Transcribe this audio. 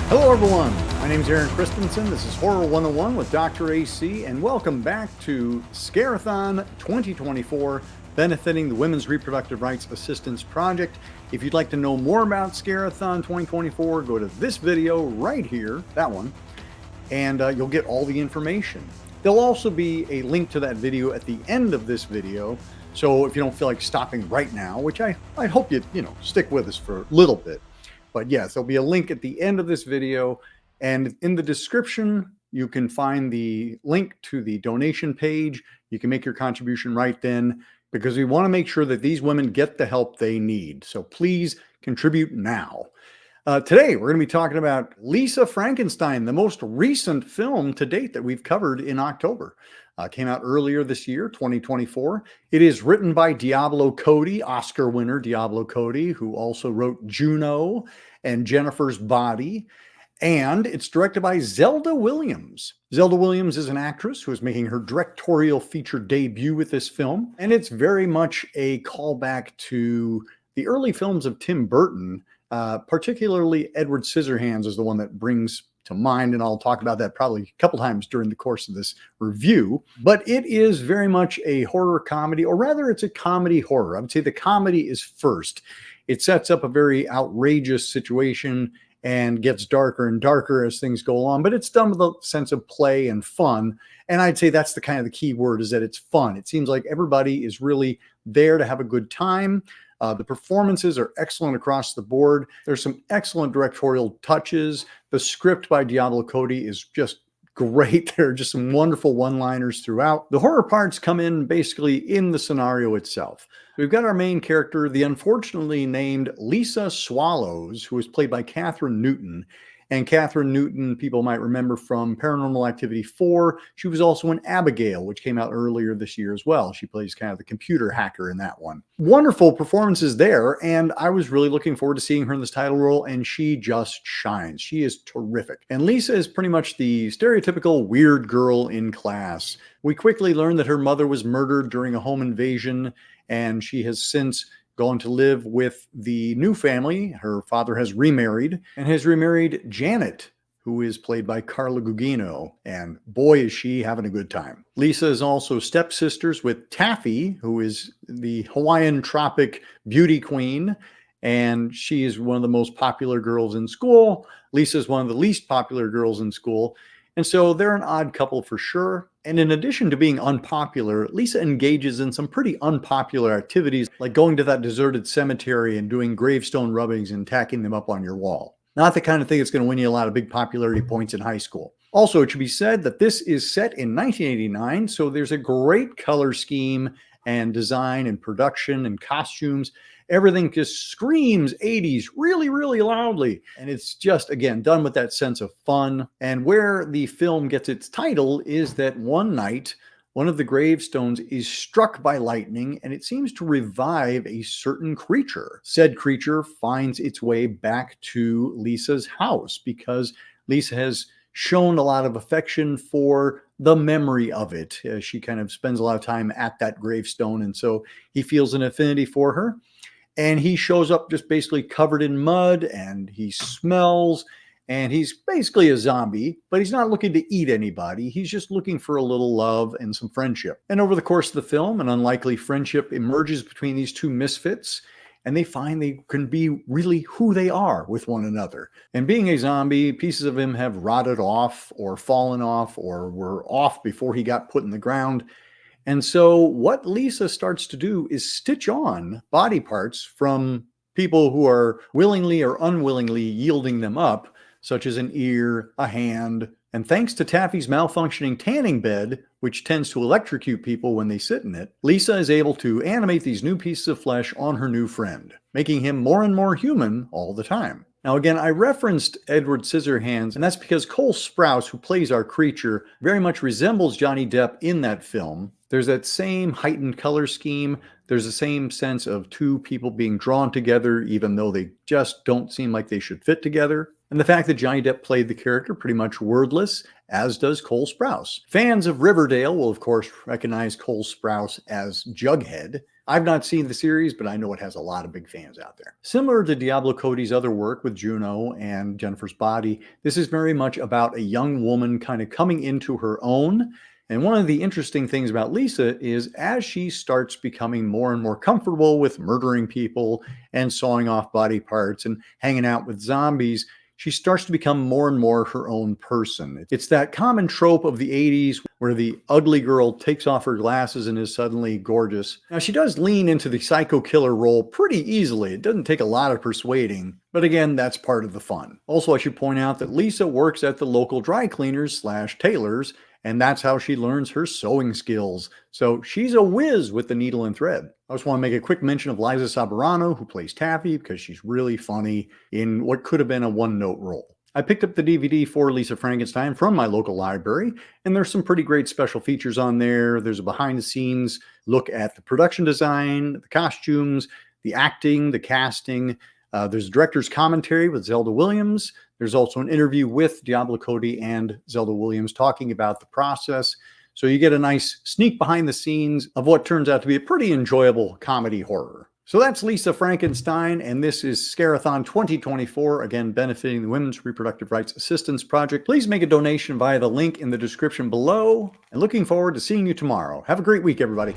Hello everyone, my name is Aaron Christensen, this is Horror 101 with Dr. AC, and welcome back to Scare-A-Thon 2024, benefiting the Women's Reproductive Rights Assistance Project. If you'd like to know more about Scare-A-Thon 2024, go to this video right here, that one, and you'll get all the information. There'll also be a link to that video at the end of this video, so if you don't feel like stopping right now, which I hope you stick with us for a little bit. But yes, there'll be a link at the end of this video, and in the description, you can find the link to the donation page. You can make your contribution right then, because we want to make sure that these women get the help they need. So please contribute now. Today, we're going to be talking about Lisa Frankenstein, the most recent film to date that we've covered in October. Came out earlier this year, 2024. It is written by Diablo Cody, Oscar winner Diablo Cody, who also wrote Juno and Jennifer's Body. And it's directed by Zelda Williams. Zelda Williams is an actress who is making her directorial feature debut with this film. And it's very much a callback to the early films of Tim Burton, particularly Edward Scissorhands is the one that brings to mind, and I'll talk about that probably a couple times during the course of this review. But it is very much a horror comedy, or rather it's a comedy horror. I would say the comedy is first. It sets up a very outrageous situation and gets darker and darker as things go along, but it's done with a sense of play and fun. And I'd say that's the kind of the key word, is that it's fun. It seems like everybody is really there to have a good time. The performances are excellent across the board. There's some excellent directorial touches. The script by Diablo Cody is just great. There are just some wonderful one-liners throughout. The horror parts come in basically in the scenario itself. We've got our main character, the unfortunately named Lisa Swallows, who is played by Kathryn Newton. And Kathryn Newton, people might remember from Paranormal Activity 4. She was also in Abigail, which came out earlier this year as well. She plays kind of the computer hacker in that one. Wonderful performances there, and I was really looking forward to seeing her in this title role, and she just shines. She is terrific. And Lisa is pretty much the stereotypical weird girl in class. We quickly learn that her mother was murdered during a home invasion, and she has since gone to live with the new family. Her father has remarried and has remarried Janet, who is played by Carla Gugino, and boy, is she having a good time. Lisa is also stepsisters with Taffy, who is the Hawaiian tropic beauty queen, and she is one of the most popular girls in school. Lisa is one of the least popular girls in school, and so they're an odd couple for sure. And in addition to being unpopular, Lisa engages in some pretty unpopular activities, like going to that deserted cemetery and doing gravestone rubbings and tacking them up on your wall. Not the kind of thing that's going to win you a lot of big popularity points in high school. Also, it should be said that this is set in 1989, so there's a great color scheme and design and production and costumes. Everything just screams 80s really, really loudly. And it's just, again, done with that sense of fun. And where the film gets its title is that one night, one of the gravestones is struck by lightning, and it seems to revive a certain creature. Said creature finds its way back to Lisa's house because Lisa has shown a lot of affection for the memory of it. She kind of spends a lot of time at that gravestone, and so he feels an affinity for her. And he shows up just basically covered in mud, and he smells, and he's basically a zombie, but he's not looking to eat anybody. He's just looking for a little love and some friendship. And over the course of the film, an unlikely friendship emerges between these two misfits, and they find they can be really who they are with one another. And being a zombie, pieces of him have rotted off or fallen off or were off before he got put in the ground. And so what Lisa starts to do is stitch on body parts from people who are willingly or unwillingly yielding them up, such as an ear, a hand, and thanks to Taffy's malfunctioning tanning bed, which tends to electrocute people when they sit in it, Lisa is able to animate these new pieces of flesh on her new friend, making him more and more human all the time. Now, again, I referenced Edward Scissorhands, and that's because Cole Sprause, who plays our creature, very much resembles Johnny Depp in that film. There's that same heightened color scheme. There's the same sense of two people being drawn together, even though they just don't seem like they should fit together. And the fact that Johnny Depp played the character pretty much wordless, as does Cole Sprause. Fans of Riverdale will, of course, recognize Cole Sprause as Jughead. I've not seen the series, but I know it has a lot of big fans out there. Similar to Diablo Cody's other work with Juno and Jennifer's Body, this is very much about a young woman kind of coming into her own. And one of the interesting things about Lisa is as she starts becoming more and more comfortable with murdering people and sawing off body parts and hanging out with zombies, she starts to become more and more her own person. It's that common trope of the 80s where the ugly girl takes off her glasses and is suddenly gorgeous. Now, she does lean into the psycho killer role pretty easily. It doesn't take a lot of persuading, but again, that's part of the fun. Also, I should point out that Lisa works at the local dry cleaners / tailors, and that's how she learns her sewing skills. So she's a whiz with the needle and thread. I just want to make a quick mention of Liza Soberano, who plays Taffy, because she's really funny in what could have been a one-note role. I picked up the DVD for Lisa Frankenstein from my local library, and there's some pretty great special features on there. There's a behind-the-scenes look at the production design, the costumes, the acting, the casting. There's director's commentary with Zelda Williams. There's also an interview with Diablo Cody and Zelda Williams talking about the process. So you get a nice sneak behind the scenes of what turns out to be a pretty enjoyable comedy horror. So that's Lisa Frankenstein, and this is Scare-A-Thon 2024, again, benefiting the Women's Reproductive Rights Assistance Project. Please make a donation via the link in the description below, and looking forward to seeing you tomorrow. Have a great week, everybody.